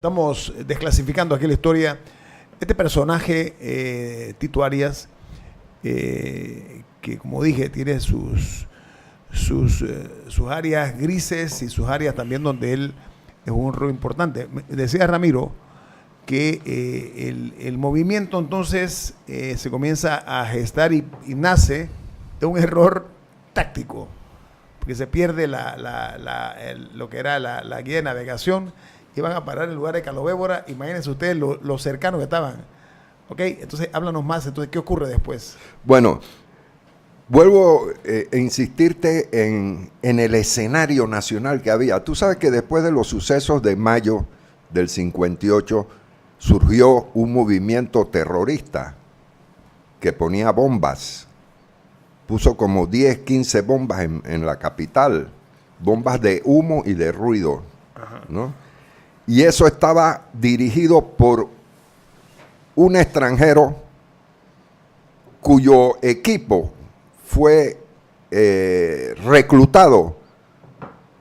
Estamos desclasificando aquí la historia. Este personaje, Tito Arias, que como dije, tiene sus áreas grises y sus áreas también donde él es un rol importante. Decía Ramiro que el movimiento entonces se comienza a gestar y nace de un error táctico, porque se pierde lo que era la guía de navegación y van a parar en el lugar de Calobébora. Imagínense ustedes lo cercanos que estaban. ¿Ok? Entonces, háblanos más. Entonces, ¿qué ocurre después? Bueno, vuelvo a insistirte en el escenario nacional que había. Tú sabes que después de los sucesos de mayo del 58 surgió un movimiento terrorista que ponía bombas. Puso como 10, 15 bombas en la capital. Bombas de humo y de ruido. Ajá. ¿No? Y eso estaba dirigido por un extranjero cuyo equipo fue reclutado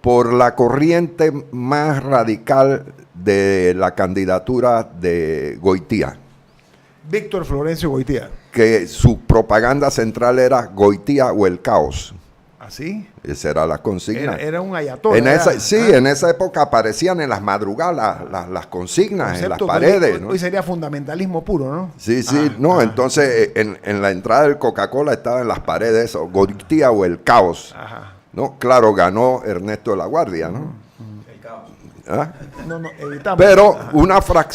por la corriente más radical de la candidatura de Goitía. Víctor Florencio Goitía. Que su propaganda central era Goitía o el caos. ¿Así? Esa era la consigna. Era un ayatollah. En esa época aparecían en las madrugadas las consignas en las paredes. Hoy sería fundamentalismo puro, ¿no? Sí, entonces en la entrada del Coca-Cola estaba en las paredes Goitía o el caos. Ajá. ¿No? Claro, ganó Ernesto de la Guardia, ¿no? El caos. ¿Ah? No, evitamos. Pero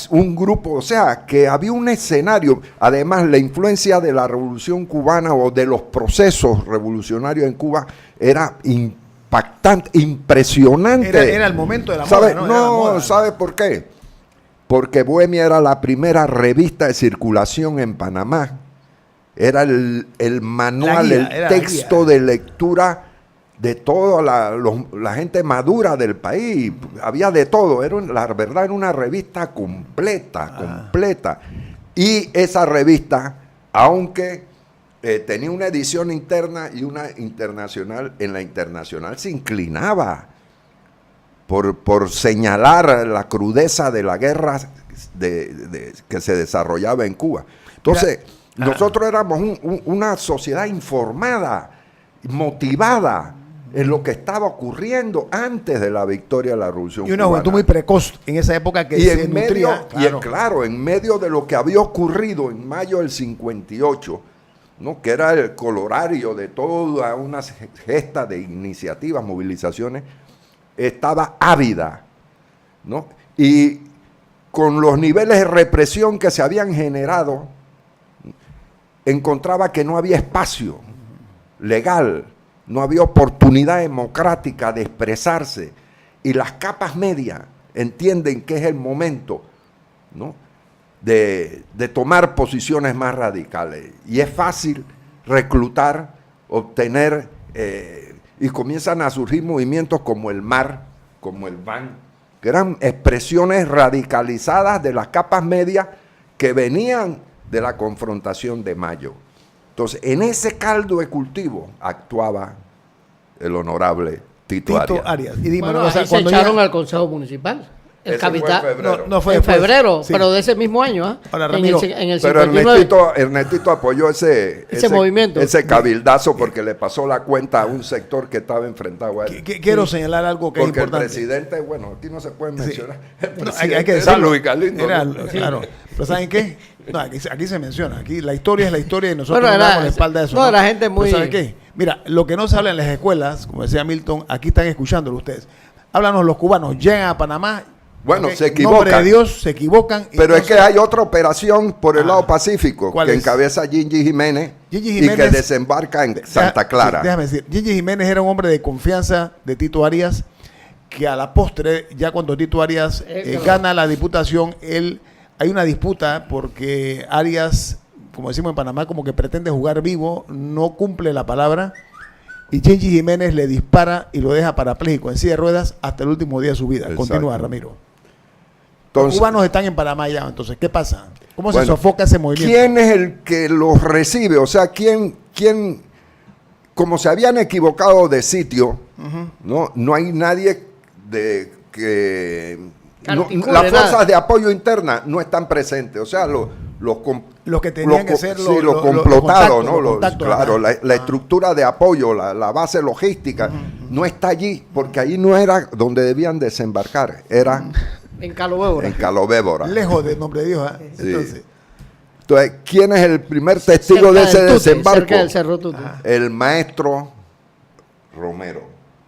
un grupo, o sea, que había un escenario, además la influencia de la Revolución Cubana o de los procesos revolucionarios en Cuba era impactante, impresionante. Era el momento de la moda, ¿no? No, ¿sabe por qué? Porque Bohemia era la primera revista de circulación en Panamá. Era el manual, el texto de lectura de toda la gente madura del país. Había de todo. La verdad, era una revista completa. Y esa revista, aunque tenía una edición interna y una internacional, en la internacional se inclinaba por señalar la crudeza de la guerra que se desarrollaba en Cuba. Entonces, nosotros éramos una sociedad informada, motivada en lo que estaba ocurriendo antes de la victoria de la Revolución Cubana. Y una juventud muy precoz en esa época que se nutría. Claro, en medio de lo que había ocurrido en mayo del 58, ¿no? Que era el colorario de toda una gesta de iniciativas, movilizaciones, estaba ávida, ¿no? Y con los niveles de represión que se habían generado, encontraba que no había espacio legal, no había oportunidad democrática de expresarse, y las capas medias entienden que es el momento, ¿no? de tomar posiciones más radicales. Y es fácil reclutar, obtener, y comienzan a surgir movimientos como el MAR, como el BAN, que eran expresiones radicalizadas de las capas medias que venían de la confrontación de mayo. Entonces, en ese caldo de cultivo actuaba el honorable Tito Arias. Y dime, ahí se echaron al Consejo Municipal. El capital no fue en febrero, sí. Pero de ese mismo año. Ahora, Ramiro, en el pero Ernestito apoyó ese movimiento. Ese cabildazo porque le pasó la cuenta a un sector que estaba enfrentado a él. Quiero señalar algo que porque es importante. Porque el presidente, bueno, aquí no se puede mencionar. Sí. Hay que decirlo. Luis Galindo. Claro. Pero ¿saben qué? No, aquí se menciona. Aquí la historia es la historia y nosotros nos damos la espalda de eso. No, la gente muy... ¿Saben qué? Mira, lo que no se habla en las escuelas, como decía Milton, aquí están escuchándolo ustedes. Háblanos los cubanos, llegan a Panamá. Bueno, se equivocan. En nombre de Dios, se equivocan. Pero entonces, es que hay otra operación por el lado Pacífico que encabeza Gigi Jiménez y que desembarca en Santa Clara. Déjame decir, Gigi Jiménez era un hombre de confianza de Tito Arias, que a la postre, ya cuando Tito Arias gana la diputación, hay una disputa porque Arias, como decimos en Panamá, como que pretende jugar vivo, no cumple la palabra, y Gigi Jiménez le dispara y lo deja parapléjico en silla de ruedas hasta el último día de su vida. Exacto. Continúa, Ramiro. Los cubanos están en Panamá ya, entonces, ¿qué pasa? ¿Cómo se sofoca ese movimiento? ¿Quién es el que los recibe? O sea, ¿quién como se habían equivocado de sitio, no hay nadie que las fuerzas de apoyo interna no están presentes. O sea, los que tenían que ser los complotados, ¿no? Claro, la estructura de apoyo, la base logística, no está allí, porque ahí no era donde debían desembarcar, era en Calobébora. En Calobébora. Lejos del nombre de Dios. Sí. Entonces, ¿quién es el primer testigo de ese desembarco? Cerca del Cerro Tuti. El maestro Romero.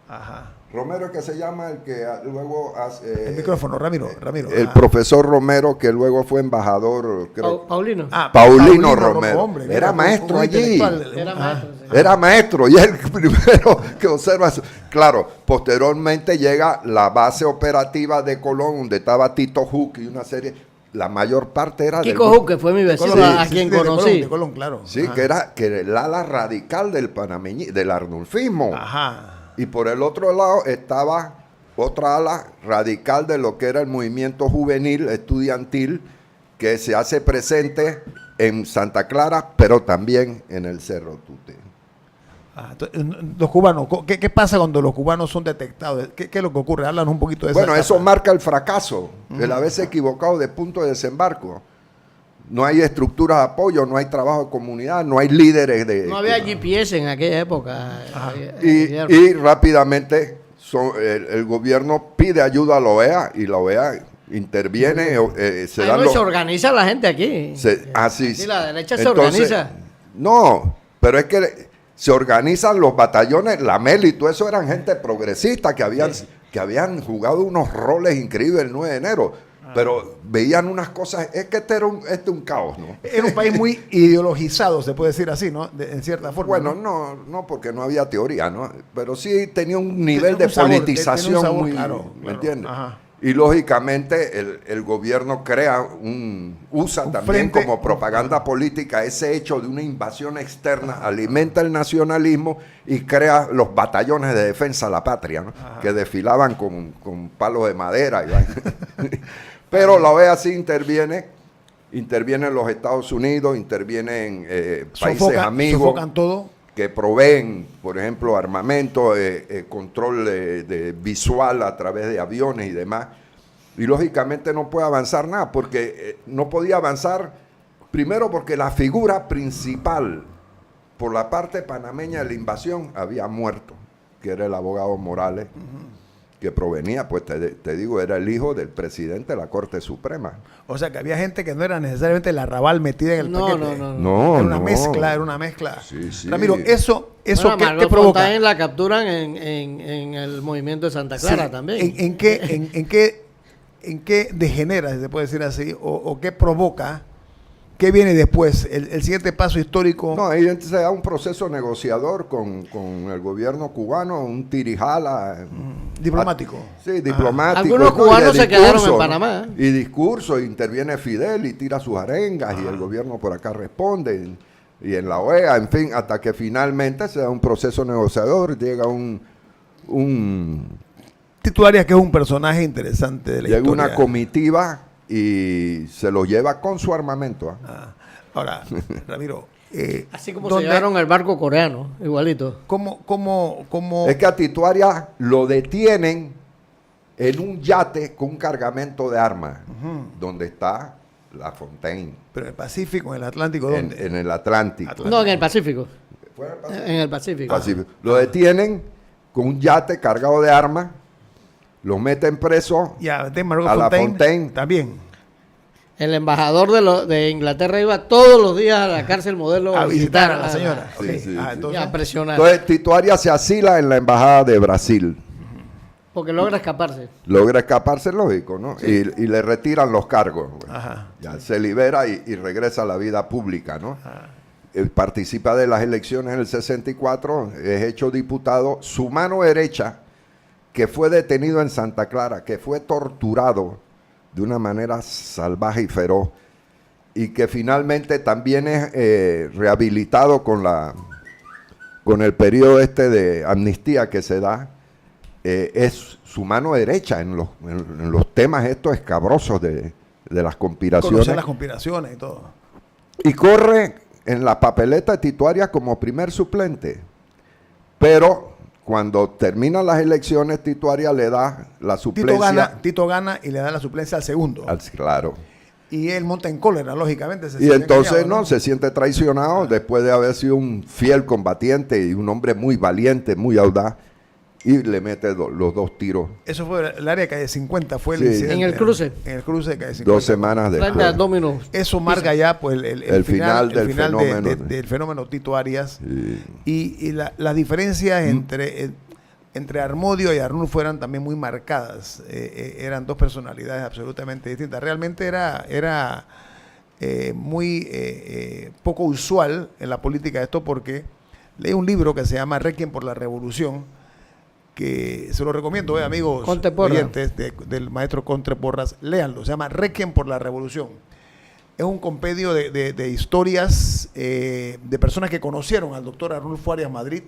Ajá. Romero es que se llama el que luego hace... el micrófono, Ramiro. El profesor Romero, que luego fue embajador, creo. Paulino. Paulino Romero. Hombre, era maestro allí. Era maestro. Sí. Era maestro y es el primero que observa eso. Claro, posteriormente llega la base operativa de Colón, donde estaba Tito Huk y una serie... La mayor parte era Kiko Huk, que fue mi vecino, a quien conocí. De Colón, claro. Sí, que era el ala radical del del arnulfismo. Ajá. Y por el otro lado estaba otra ala radical de lo que era el movimiento juvenil, estudiantil, que se hace presente en Santa Clara, pero también en el Cerro Tuti. Los cubanos, ¿qué pasa cuando los cubanos son detectados? ¿Qué es lo que ocurre? Háblanos un poquito de eso. Bueno, eso marca el fracaso, el haberse equivocado de punto de desembarco. No hay estructuras de apoyo, no hay trabajo de comunidad, no hay líderes de... No había GPS en aquella época. Y rápidamente el gobierno pide ayuda a la OEA y la OEA interviene. Se organiza la gente aquí. Así. La derecha se organiza. No, pero es que se organizan los batallones, la MEL y todo eso eran gente progresista que habían jugado unos roles increíbles el 9 de enero. Pero veían unas cosas, es que este era un caos, ¿no? Era un país muy ideologizado, se puede decir así, ¿no? En cierta forma. Bueno, no, porque no había teoría, ¿no? Pero sí tenía un nivel de politización muy, claro, ¿me entiendes? Ajá. Y lógicamente el gobierno usa también frente, como propaganda política ese hecho de una invasión externa, alimenta el nacionalismo y crea los batallones de defensa a la patria, ¿no? Que desfilaban con palos de madera. Pero la OEA sí intervienen los Estados Unidos, intervienen países amigos. Sofocan todo. Que proveen, por ejemplo, armamento, control visual a través de aviones y demás. Y lógicamente no puede avanzar nada, porque no podía avanzar, primero porque la figura principal por la parte panameña de la invasión había muerto, que era el abogado Morales, que provenía, pues te digo, era el hijo del presidente de la Corte Suprema. O sea, que había gente que no era necesariamente la arrabal metida en el paquete. No. Era una mezcla. Sí. Ramiro, eso bueno, ¿qué provoca? Fontaine la capturan en el movimiento de Santa Clara también. ¿En qué degenera, se puede decir así, o qué provoca? ¿Qué viene después? ¿El siguiente paso histórico? No, ahí se da un proceso negociador con el gobierno cubano, un tirijala. Diplomático. Sí, diplomático. Algunos cubanos se quedaron en Panamá. Y discurso, interviene Fidel y tira sus arengas y el gobierno por acá responde. Y en la OEA, en fin, hasta que finalmente se da un proceso negociador, llega Tito Arias, que es un personaje interesante de la historia. Llega una comitiva y se lo lleva con su armamento. Ahora, Ramiro, así como se llevaron el barco coreano, igualito. ¿Cómo? Es que a Tito Arias lo detienen en un yate con un cargamento de armas, donde está la Fontaine. ¿Pero en el Pacífico, en el Atlántico, dónde? En el Atlántico. No, en el Pacífico. ¿Fue en el Pacífico? En el Pacífico. Lo detienen con un yate cargado de armas, lo meten preso a la Fontaine. También. El embajador de Inglaterra iba todos los días a la cárcel modelo a visitar a la señora. Sí. Entonces, a presionar. Entonces Tito Arias se asila en la embajada de Brasil. Porque logra escaparse. Logra escaparse, lógico, ¿no? Sí. Y le retiran los cargos. Ya se libera y regresa a la vida pública, ¿no? Participa de las elecciones en el 64, es hecho diputado. Su mano derecha, que fue detenido en Santa Clara, que fue torturado de una manera salvaje y feroz, y que finalmente también es rehabilitado con el periodo de amnistía que se da, es su mano derecha en los temas estos escabrosos de las conspiraciones. Conocer las conspiraciones y todo. Y corre en la papeleta de Tito Arias como primer suplente, pero cuando terminan las elecciones, Tito Arias le da la suplencia. Tito gana y le da la suplencia al segundo. Claro. Y él monta en cólera, lógicamente. Y entonces se siente traicionado después de haber sido un fiel combatiente y un hombre muy valiente, muy audaz. Y le mete los 2 tiros. Eso fue el área de calle 50, fue el Sí. incidente. En el cruce. En el cruce de calle 50. 2 semanas después. Frente a Dominos. Eso marca ya pues El final del fenómeno. del fenómeno Tito Arias. Sí. Y las diferencias entre Armodio y Arnulfo eran también muy marcadas. Eran 2 personalidades absolutamente distintas. Realmente era muy poco usual en la política esto, porque leí un libro que se llama Requiem por la Revolución, que se lo recomiendo, amigos oyentes del maestro Contre Porras, léanlo, se llama Requiem por la Revolución. Es un compendio de historias de personas que conocieron al doctor Arnulfo Arias Madrid,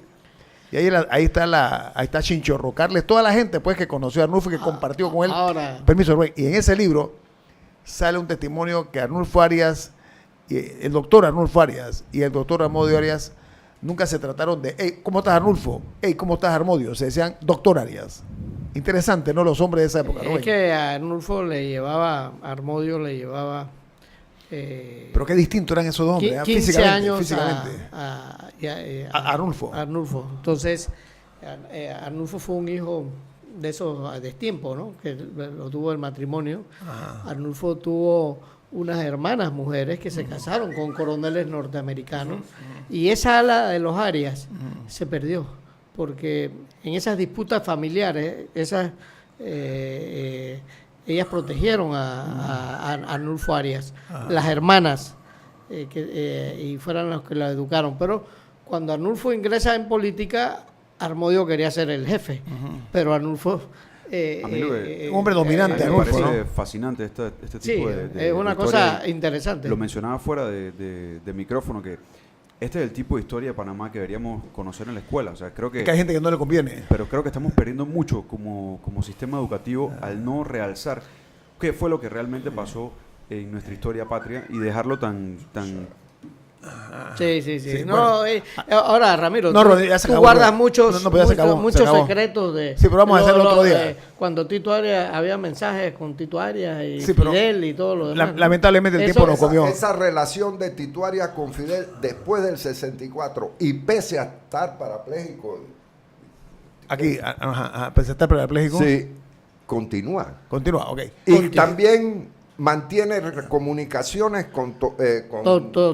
y ahí está Chinchorro Carles, toda la gente pues que conoció a Arnulfo y que compartió con él. Permiso, Rubén. Y en ese libro sale un testimonio que Arnulfo Arias, el doctor Arnulfo Arias y el doctor Armodio Arias nunca se trataron de, hey, ¿cómo estás Arnulfo? Hey, ¿cómo estás Armodio? Se decían doctor Arias. Interesante, ¿no? Los hombres de esa época. Es que a Arnulfo Armodio le llevaba... pero qué distinto eran esos 2 hombres, 15 años físicamente. A Arnulfo. Entonces, Arnulfo fue un hijo de esos destiempo, ¿no? Que lo tuvo el matrimonio. Arnulfo tuvo unas hermanas mujeres que se casaron con coroneles norteamericanos, y esa ala de los Arias se perdió, porque en esas disputas familiares, ellas protegieron a Arnulfo Arias, las hermanas, y fueron las que la educaron. Pero cuando Arnulfo ingresa en política, Armodio quería ser el jefe, pero Arnulfo... un hombre dominante. Me parece fascinante este tipo de es una cosa interesante. Lo mencionaba fuera de micrófono, que este es el tipo de historia de Panamá que deberíamos conocer en la escuela. O sea, creo que hay gente que no le conviene. Pero creo que estamos perdiendo mucho como sistema educativo al no realzar qué fue lo que realmente pasó en nuestra historia patria y dejarlo tan Sí. No, ahora, Ramiro, no, tú guardas muchos secretos de... Sí, pero vamos a hacerlo otro día. Cuando Tito Arias, había mensajes con Tito Arias y pero Fidel y todo lo demás. Lamentablemente el tiempo nos comió. Esa relación de Tito Arias con Fidel después del 64, y pese a estar parapléjico... Aquí, pese a estar parapléjico. Sí, continúa, ok. Y también... mantiene comunicaciones con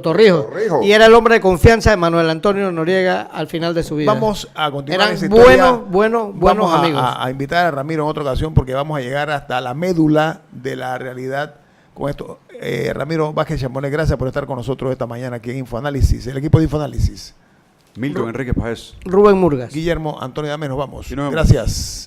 Torrijos. Y era el hombre de confianza de Manuel Antonio Noriega al final de su vida. Vamos a continuar. Eran esa historia. buenos amigos. A invitar a Ramiro en otra ocasión, porque vamos a llegar hasta la médula de la realidad con esto. Ramiro Vázquez Chambonet, gracias por estar con nosotros esta mañana aquí en Infoanálisis, el equipo de Infoanálisis. Milton Enrique Páez, Rubén Murgas, Guillermo Antonio Dame, nos vamos. Y nos vemos. Gracias.